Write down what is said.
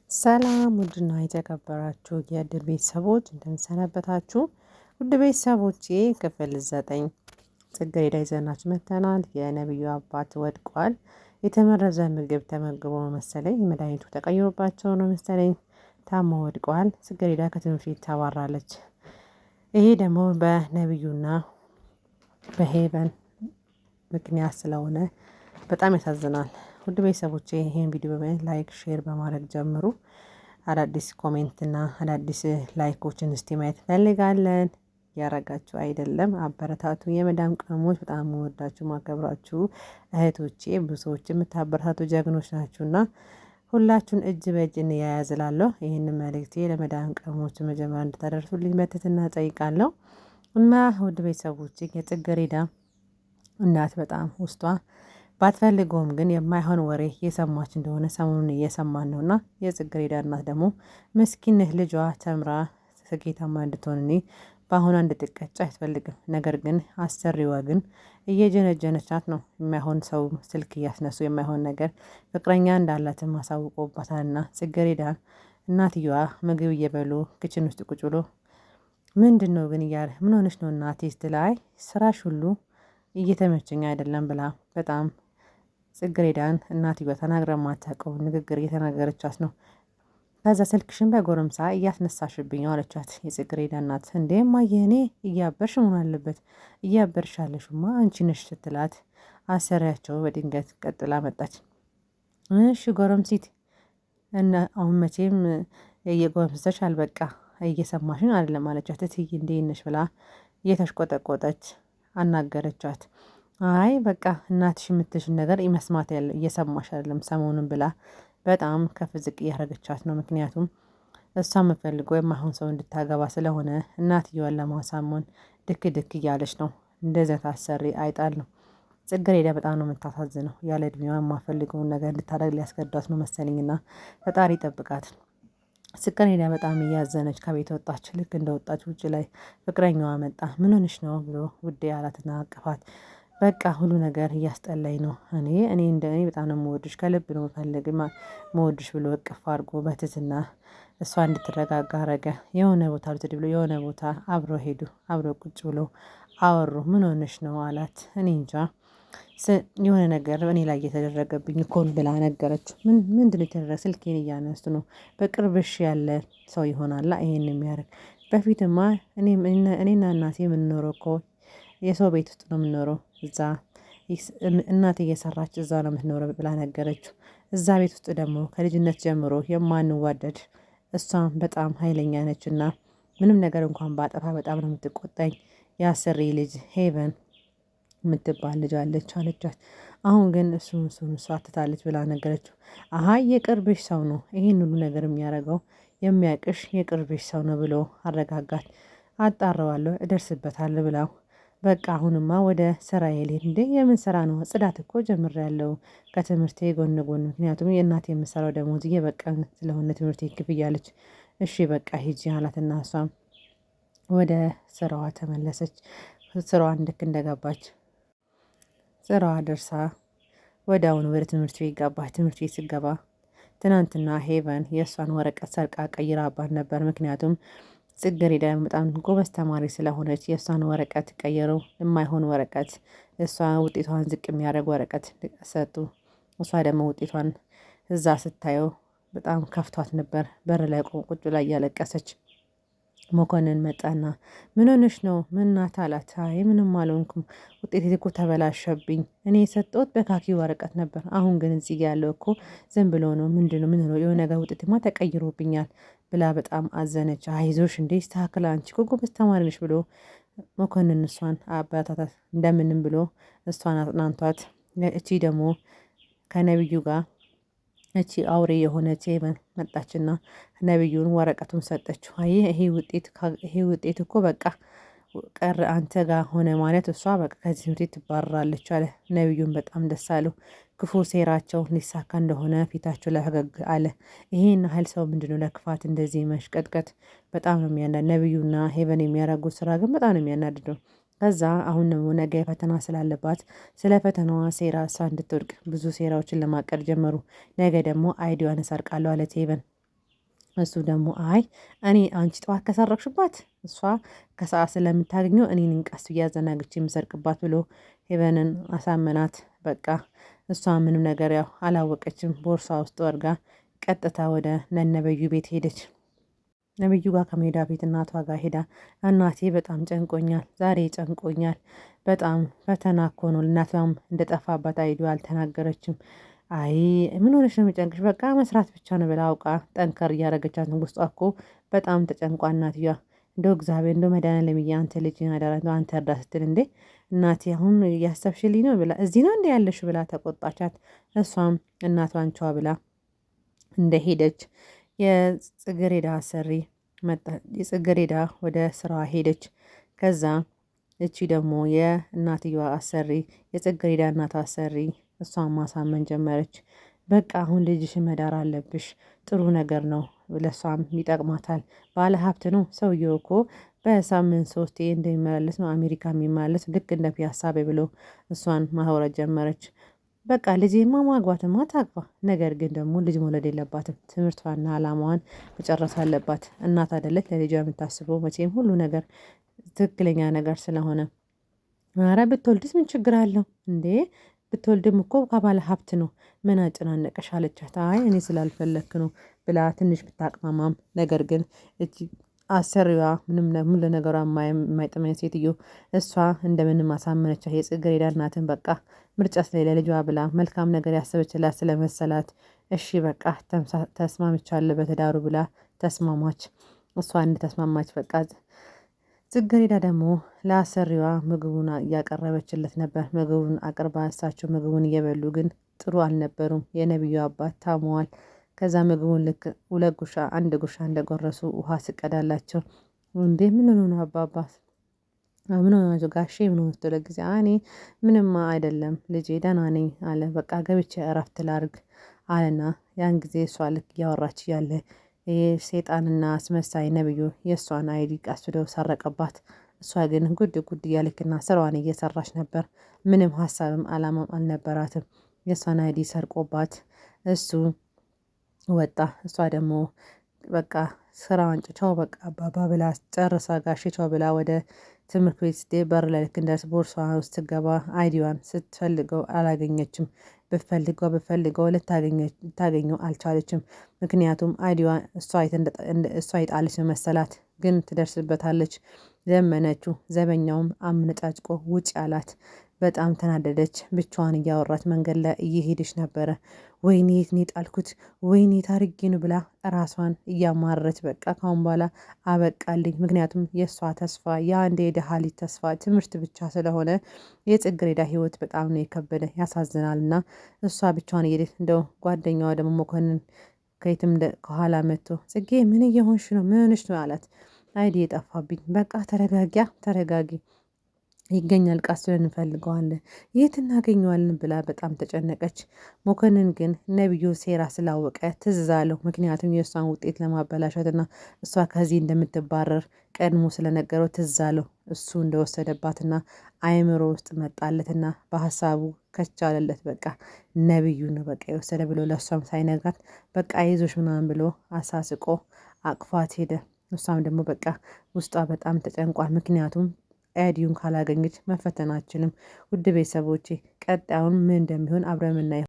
ሰላም ውድና የተከበራችሁ የእድር ቤተሰቦች እንደምሰነበታችሁ። ውድ ቤተሰቦቼ ክፍል 9 ጽጌረዳ ይዘናችሁ መጥተናል። የነብዩ አባት ወድቋል። የተመረዘ ምግብ ተመግቦ መሰለኝ መድኃኒቱ ተቀይሮባቸው ነው መሰለኝ ታሞ ወድቀዋል። ጽጌረዳ ከትምህርት ቤት ታባራለች። ይሄ ደግሞ በነብዩና በሄቨን ምክንያት ስለሆነ በጣም ያሳዝናል። ውድ ቤተሰቦቼ ይሄን ቪዲዮ በማየት ላይክ ሼር በማድረግ ጀምሩ። አዳዲስ ኮሜንት እና አዳዲስ ላይኮችን እስቲ ማየት እንፈልጋለን። ያረጋችሁ አይደለም አበረታቱ። የመዳም ቅመሞች በጣም የምወዳችሁ ማከብራችሁ እህቶቼ ብዙ ሰዎች የምታበረታቱ ጀግኖች ናችሁና ሁላችሁን እጅ በእጅ እንያያዝ እላለሁ። ይህንን መልእክቴ ለመዳም ቅመሞች መጀመሪያ እንድታደርሱልኝ በትህትና እጠይቃለሁ። እና ውድ ቤተሰቦቼ የጽጌረዳ እናት በጣም ውስጧ ባትፈልገውም ግን የማይሆን ወሬ እየሰማች እንደሆነ ሰሞኑን እየሰማን ነውና የጽጌረዳ እናት ደግሞ ምስኪንህ ልጇ ተምራ ስኬታማ እንድትሆን እኔ በአሁኗ እንድትቀጭ አትፈልግም። ነገር ግን አሰሪዋ ግን እየጀነጀነቻት ነው። የማይሆን ሰው ስልክ እያስነሱ የማይሆን ነገር ፍቅረኛ እንዳላትም አሳውቆባታልና ጽጌረዳን እናትየዋ ምግብ እየበሉ ክችን ውስጥ ቁጭ ብሎ ምንድነው ግን እያለ ምን ሆነሽ ነው እናቴ ስትላይ ስራሽ ሁሉ እየተመቸኝ አይደለም ብላ በጣም ጽጌረዳን እናትየዋ ተናግራ የማታውቀው ንግግር እየተናገረቻት ነው። ከዛ ስልክሽን በጎረምሳ እያስነሳሽብኝ አለቻት። የጽጌረዳ እናት እንዴ እማዬ እኔ እያበርሽ መሆን አለበት እያበርሽ ያለሽማ አንቺ ነሽ ስትላት አሰሪያቸው በድንገት ቀጥላ መጣች። እሺ ጎረምሲት እና አሁን መቼም እየጎረምሰሽ አልበቃ እየሰማሽን አይደለም አለቻት። እትዬ እንዴት ነሽ ብላ እየተሽቆጠቆጠች አናገረቻት። አይ በቃ እናትሽ የምትልሽን ነገር መስማት ያለ እየሰማሽ አይደለም ሰሞኑን ብላ በጣም ከፍ ዝቅ እያደረገቻት ነው። ምክንያቱም እሷ የምትፈልገው የማይሆን ሰው እንድታገባ ስለሆነ እናትየዋን ለማሳመን ድክ ድክ እያለች ነው። እንደዚያ ታሰሪ አይጣል ነው። ጽጌረዳ በጣም ነው የምታሳዝነው። ያለ እድሜዋ የማፈልገውን ነገር እንድታደርግ ሊያስገዷት ነው መሰለኝና ፈጣሪ ጠብቃት። ጽጌረዳ በጣም እያዘነች ከቤት ወጣች። ልክ እንደወጣች ውጭ ላይ ፍቅረኛዋ መጣ። ምን ሆነሽ ነው ብሎ ውዴ አላትና አቀፋት። በቃ ሁሉ ነገር እያስጠላኝ ነው። እኔ እንደኔ በጣም ነው የምወድሽ ከልብ ነው የምፈልግ የምወድሽ ብሎ እቅፍ አድርጎ በትህትና እሷ እንድትረጋጋ አረገ። የሆነ ቦታ ልትሄድ ብሎ የሆነ ቦታ አብሮ ሄዱ። አብሮ ቁጭ ብሎ አወሩ። ምን ሆነሽ ነው አላት። እኔ እንጃ የሆነ ነገር እኔ ላይ እየተደረገብኝ እኮ ብላ ነገረችው። ምንድነው የተደረገ? ስልኬን እያነሱ ነው። በቅርብሽ ያለ ሰው ይሆናላ ይሄን የሚያደርግ። በፊትማ እኔና እናቴ የምንኖረው እኮ የሰው ቤት ውስጥ ነው የምንኖረው። እዛ እናቴ እየሰራች እዛ ነው የምትኖረው ብላ ነገረችው። እዛ ቤት ውስጥ ደግሞ ከልጅነት ጀምሮ የማንዋደድ እሷም በጣም ኃይለኛ ነችና ምንም ነገር እንኳን ባጠፋ በጣም ነው የምትቆጣኝ። የአሰሪ ልጅ ሄቨን የምትባል ልጅ አለች አለቻት። አሁን ግን እሷ ትታለች ብላ ነገረችው። አሃ የቅርብሽ ሰው ነው ይሄን ሁሉ ነገር የሚያደርገው የሚያቅሽ የቅርብሽ ሰው ነው ብሎ አረጋጋት። አጣራዋለሁ እደርስበታለሁ ብላው በቃ አሁንማ ወደ ስራዬ ልሄድ። እንዴ የምን ስራ ነው? ጽዳት እኮ ጀምሬያለሁ ከትምህርቴ ጎን ጎን። ምክንያቱም የእናቴ የምሰራው ደሞዝ እየበቃኝ ስለሆነ ትምህርቴ ክፍያለች። እሺ በቃ ሂጂ አላትና እሷም ወደ ስራዋ ተመለሰች። ስራዋን ልክ እንደገባች ስራዋ ደርሳ ወዲያውኑ ወደ ትምህርት ቤት ገባች። ትምህርት ቤት ስትገባ ትናንትና ሄቨን የእሷን ወረቀት ሰርቃ ቀይራባት ነበር። ምክንያቱም ጽጌረዳ በጣም ጎበዝ ተማሪ ስለሆነች የእሷን ወረቀት ቀየረው። የማይሆን ወረቀት እሷ ውጤቷን ዝቅ የሚያደርግ ወረቀት ሰጡ። እሷ ደግሞ ውጤቷን እዛ ስታየው በጣም ከፍቷት ነበር። በር ላይ ቁጭ ላይ እያለቀሰች መኮንን መጣና ምን ሆነሽ ነው? ምን ናት አላት። አይ ምንም አልሆንኩም ውጤቴ እኮ ተበላሸብኝ። እኔ የሰጠሁት በካኪ ወረቀት ነበር። አሁን ግን እዚህ ያለው እኮ ዝም ብሎ ነው። ምንድነው? ምን ነው? የሆነ ነገር ውጤትማ ተቀይሮብኛል ብላ በጣም አዘነች። አይዞሽ እንዴ ይስተካከል አንቺ እኮ ጎበዝ ተማሪ ነሽ ብሎ መኮንን እሷን አበረታታት። እንደምንም ብሎ እሷን አጽናንቷት እቺ ደግሞ ከነብዩ ጋር እቺ አውሬ የሆነች ሄቨን መጣችና ነብዩን ወረቀቱን ሰጠችው። አይ ይሄ ውጤት እኮ በቃ ቀር አንተ ጋር ሆነ ማለት እሷ በቃ ከዚህ ትምህርት ቤት ትባረራለች አለ። ነብዩን በጣም ደስ አለው። ክፉ ሴራቸው ሊሳካ እንደሆነ ፊታቸው ላይ ፈገግ አለ። ይሄን ያህል ሰው ምንድነው ለክፋት እንደዚህ መሽቀጥቀጥ? በጣም ነው የሚያናድ። ነብዩና ሄቨን የሚያደርጉት ስራ ግን በጣም ነው የሚያናድደው። ከዛ አሁን ደግሞ ነገ ፈተና ስላለባት ስለ ፈተናዋ ሴራ እሷ እንድትወድቅ ብዙ ሴራዎችን ለማቀድ ጀመሩ። ነገ ደግሞ አይዲዋን እሰርቃለሁ አለች ሄቨን። እሱ ደግሞ አይ እኔ አንቺ ጠዋት ከሰረቅሽባት እሷ ከሰአት ስለምታገኘው እኔን ቀስ ብዬ አዘናግቼ የምሰርቅባት ብሎ ሄቨንን አሳመናት። በቃ እሷ ምንም ነገር ያው አላወቀችም። ቦርሳ ውስጥ ወርጋ ቀጥታ ወደ ነነብዩ ቤት ሄደች። ነብዩ ጋር ከመሄዳ ቤት እናቷ ጋር ሄዳ እናቴ በጣም ጨንቆኛል፣ ዛሬ ጨንቆኛል፣ በጣም ፈተና እኮ ነው። እናቷም እንደጠፋባት አይዲዋ አልተናገረችም። አይ ምን ሆነሽ ነው የሚጨንቅሽ? በቃ መስራት ብቻ ነው ብላ አውቃ ጠንከር እያደረገቻት ነው። ውስጧ እኮ በጣም ተጨንቋ እናትዬዋ እንደው እግዚአብሔር እንደው መድኃኒዓለም አንተ ልጅ አደራ እንደው አንተ እርዳ ስትል እንዴ እናቴ አሁን እያሰብሽልኝ ነው ብላ እዚህ ነው እንዴ ያለሽ ብላ ተቆጣቻት። እሷም እናቷን ቻው ብላ እንደሄደች የጽጌረዳ አሰሪ መጣ። የጽጌረዳ ወደ ስራዋ ሄደች። ከዛ እቺ ደግሞ የእናትየዋ አሰሪ የጽጌረዳ እናት አሰሪ እሷን ማሳመን ጀመረች። በቃ አሁን ልጅሽን መዳር አለብሽ፣ ጥሩ ነገር ነው፣ ለሷም ይጠቅማታል። ባለ ሀብት ነው ሰውየው እኮ በሳምንት 3 እንደሚመላለስ ነው አሜሪካ የሚመላለስ ልክ እንደ ፒያሳ ብሎ እሷን ማውራት ጀመረች። በቃ ልጄማ ማግባትማ ታግባ፣ ነገር ግን ደግሞ ልጅ መውለድ የለባትም። ትምህርቷና አላማዋን መጨረስ አለባት። እናት አይደለች ለልጇ የምታስበው መቼም ሁሉ ነገር ትክክለኛ ነገር ስለሆነ። ኧረ ብትወልድስ ምን ችግር አለው እንዴ? ብትወልድም እኮ ከባለ ሀብት ነው። ምን አጨናነቀሽ አለቻት። አይ እኔ ስላልፈለክ ነው ብላ ትንሽ ብታቅማማም፣ ነገር ግን እጅ አሰሪዋ ምንም ለነገሯ የማይጥመኝ ሴትዮ እሷ እንደምንም አሳመነቻት። የጽጌረዳ እናትን በቃ ምርጫ ስለሌለ ልጇ ብላ መልካም ነገር ያሰበችላት ስለመሰላት እሺ በቃ ተስማምቻለሁ በትዳሩ ብላ ተስማማች። እሷ እንደተስማማች በቃ ጽጌረዳ ደግሞ ለአሰሪዋ ምግቡን እያቀረበችለት ነበር። ምግቡን አቅርባ እሳቸው ምግቡን እየበሉ ግን ጥሩ አልነበሩም። የነብዩ አባት ታመዋል። ከዛ ምግቡን ልክ 2 ጉርሻ 1 ጉርሻ እንደጎረሱ ውሃ ስቀዳላቸው እንዴ ምን ሆነ ነው አባባ ምን ሆነ ጋሼ ምን ሆነ ስትለው ጊዜ እኔ ምንም አይደለም ልጄ ደህና ነኝ አለ። በቃ ገብቼ እረፍት ላርግ አለና ያን ጊዜ እሷ ልክ እያወራች እያለ ይሄ ሰይጣንና አስመሳይ ነብዩ የእሷን አይዲ ቀስዶ ሰረቀባት። እሷ ግን ጉድ ጉድ እያለችና ስራዋን እየሰራች ነበር። ምንም ሀሳብም አላማም አልነበራትም። የእሷን አይዲ ሰርቆባት እሱ ወጣ። እሷ ደግሞ በቃ ስራዋን ቻው በቃ አባባ ብላ ጨርሳ ጋሼ ቻው ብላ ወደ ትምህርት ቤት ስትሄድ በር ላይ ልክ እንደርስ ቦርሳዋ ውስጥ ስትገባ አይዲዋን ስትፈልገው አላገኘችም። ብፈልገው ልታገኘው አልቻለችም። ምክንያቱም አይዲዋ እሷ የጣለች መሰላት፣ ግን ትደርስበታለች። ለመነችው። ዘበኛውም አምነጫጭቆ ውጭ አላት። በጣም ተናደደች። ብቻዋን እያወራች መንገድ ላይ እየሄደች ነበረ። ወይኔ የት ነው የጣልኩት? ወይኔ ታርጌ ነው ብላ ራሷን እያማረች በቃ ካሁን በኋላ አበቃልኝ። ምክንያቱም የእሷ ተስፋ የአንድ የደሃ ልጅ ተስፋ ትምህርት ብቻ ስለሆነ የጽጌረዳ ህይወት በጣም ነው የከበደ ያሳዝናል። እና እሷ ብቻዋን እየሄደች እንደው ጓደኛዋ ደግሞ መኮንን ከየትም ከኋላ መጥቶ ጽጌ ምን እየሆንሽ ነው? ምን ሆነሽ ነው አላት። አይዲ የጠፋብኝ። በቃ ተረጋጊ ይገኛል ቀስ ብለን እንፈልገዋለን፣ የት እናገኘዋለን ብላ በጣም ተጨነቀች። መኮንን ግን ነብዩ ሴራ ስላወቀ ትዝ አለው። ምክንያቱም የእሷን ውጤት ለማበላሸትና እሷ ከዚህ እንደምትባረር ቀድሞ ስለነገረው ትዝ አለው። እሱ እንደወሰደባትና አእምሮ ውስጥ መጣለትና በሀሳቡ ከቻለለት በቃ ነብዩ ነው በቃ የወሰደ ብሎ ለእሷም ሳይነግራት በቃ ይዞሽ ምናምን ብሎ አሳስቆ አቅፏት ሄደ። እሷም ደግሞ በቃ ውስጧ በጣም ተጨንቋል። ምክንያቱም አይዲውን ካላገኘች መፈተናችንም። ውድ ቤተሰቦቼ ቀጣዩን ምን እንደሚሆን አብረን የምናየው